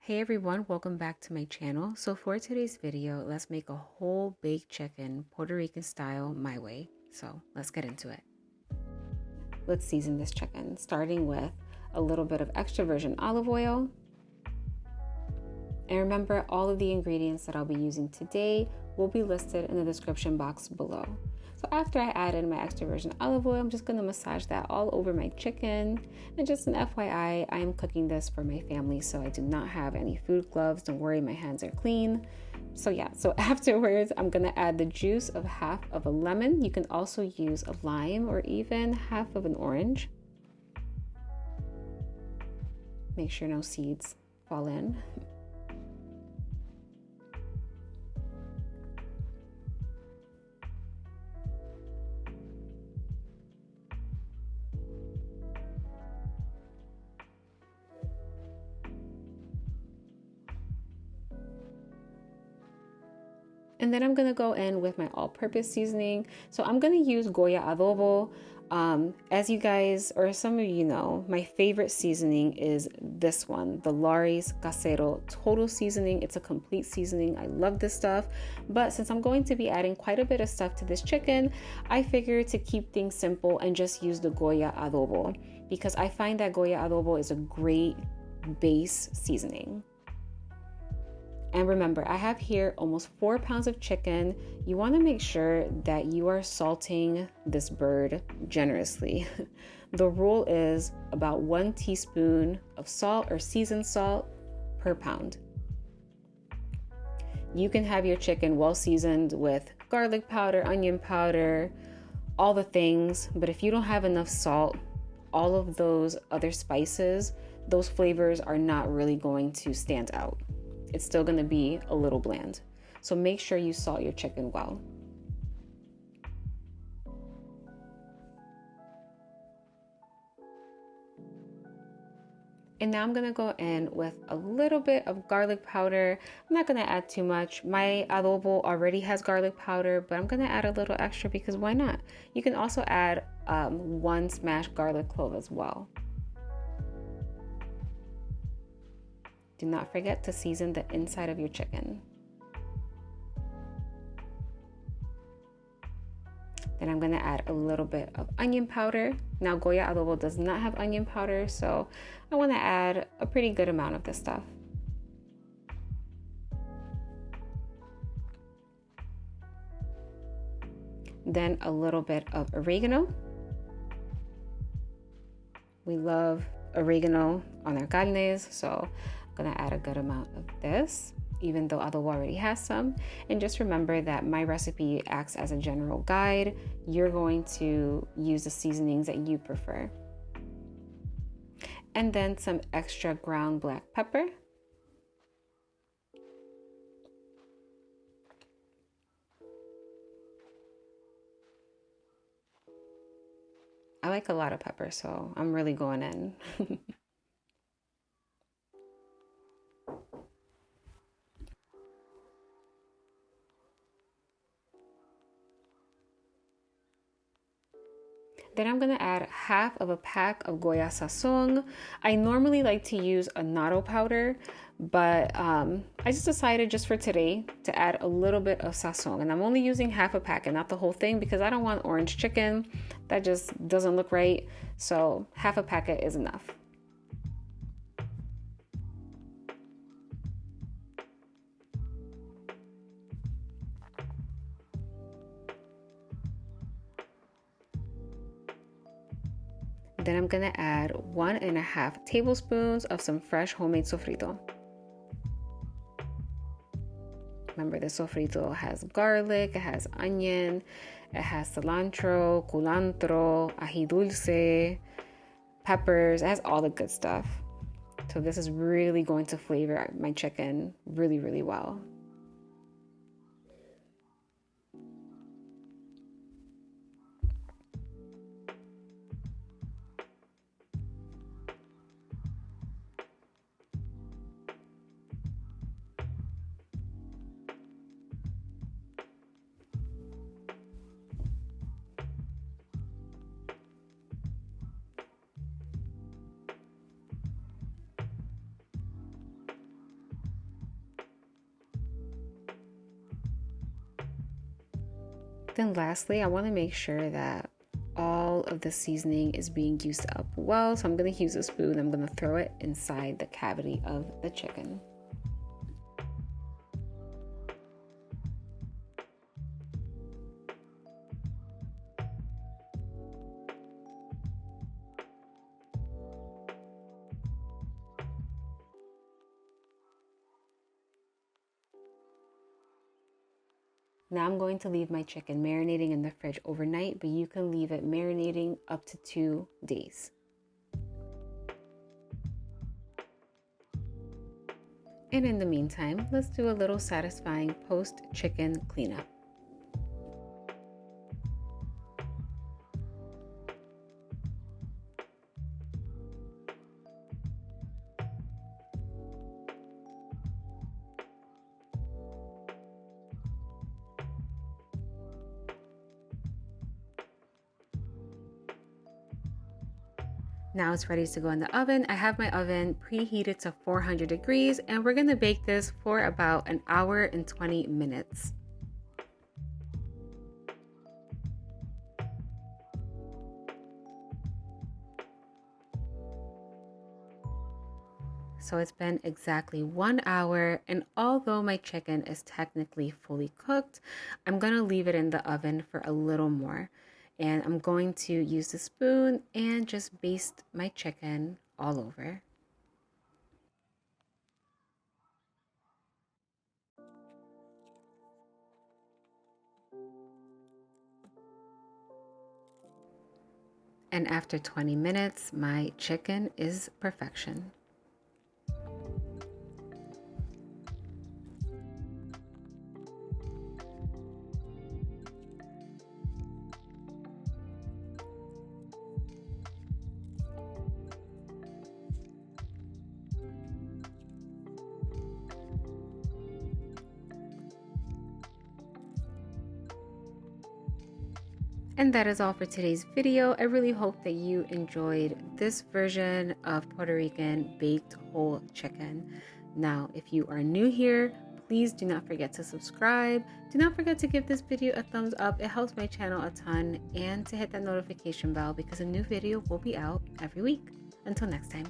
Hey everyone, welcome back to my channel. So for today's video, let's make a whole baked chicken, Puerto Rican style, my way. So let's get into it. Let's season this chicken, starting with a little bit of extra virgin olive oil. And remember, all of the ingredients that I'll be using today will be listed in the description box below. So after I added my extra virgin olive oil, I'm just going to massage that all over my chicken. And just an FYI, I am cooking this for my family, so I do not have any food gloves. Don't worry, my hands are clean. So afterwards, I'm going to add the juice of half of a lemon. You can also use a lime or even half of an orange. Make sure no seeds fall in. And then I'm going to go in with my all-purpose seasoning. So I'm going to use Goya Adobo. As you guys, or some of you know, my favorite seasoning is this one, the Laurie's Casero Total Seasoning. It's a complete seasoning. I love this stuff. But since I'm going to be adding quite a bit of stuff to this chicken, I figured to keep things simple and just use the Goya Adobo, because I find that Goya Adobo is a great base seasoning. And remember, I have here almost 4 pounds of chicken. You want to make sure that you are salting this bird generously. The rule is about 1 teaspoon of salt or seasoned salt per pound. You can have your chicken well seasoned with garlic powder, onion powder, all the things. But if you don't have enough salt, all of those other spices, those flavors are not really going to stand out. It's still going to be a little bland. So make sure you salt your chicken well. And now I'm going to go in with a little bit of garlic powder. I'm not going to add too much. My adobo already has garlic powder, but I'm going to add a little extra because why not? You can also add 1 smashed garlic clove as well. Do not forget to season the inside of your chicken. Then I'm going to add a little bit of onion powder. Now, Goya Adobo does not have onion powder, so I want to add a pretty good amount of this stuff. Then a little bit of oregano. We love oregano on our carnes, so I'm going to add a good amount of this, even though adobo already has some. And just remember that my recipe acts as a general guide. You're going to use the seasonings that you prefer. And then some extra ground black pepper. I like a lot of pepper, so I'm really going in. Then I'm going to add half of a pack of Goya sazón. I normally like to use a natto powder, but I just decided just for today to add a little bit of sazón. And I'm only using half a pack and not the whole thing because I don't want orange chicken. That just doesn't look right. So half a packet is enough. Then I'm gonna add 1.5 tablespoons of some fresh homemade sofrito. Remember, the sofrito has garlic, it has onion, it has cilantro, culantro, ají dulce, peppers, it has all the good stuff. So this is really going to flavor my chicken really, really well. Then lastly, I want to make sure that all of the seasoning is being used up well. So I'm going to use a spoon. I'm going to throw it inside the cavity of the chicken. Now I'm going to leave my chicken marinating in the fridge overnight, but you can leave it marinating up to 2 days. And in the meantime, let's do a little satisfying post-chicken cleanup. Now it's ready to go in the oven. I have my oven preheated to 400 degrees and we're gonna bake this for about 1 hour and 20 minutes. So it's been exactly 1 hour, and although my chicken is technically fully cooked, I'm gonna leave it in the oven for a little more. And I'm going to use the spoon and just baste my chicken all over. And after 20 minutes, my chicken is perfection. And that is all for today's video. I really hope that you enjoyed this version of Puerto Rican baked whole chicken. Now, if you are new here, please do not forget to subscribe. Do not forget to give this video a thumbs up. It helps my channel a ton, and to hit that notification bell because a new video will be out every week. Until next time.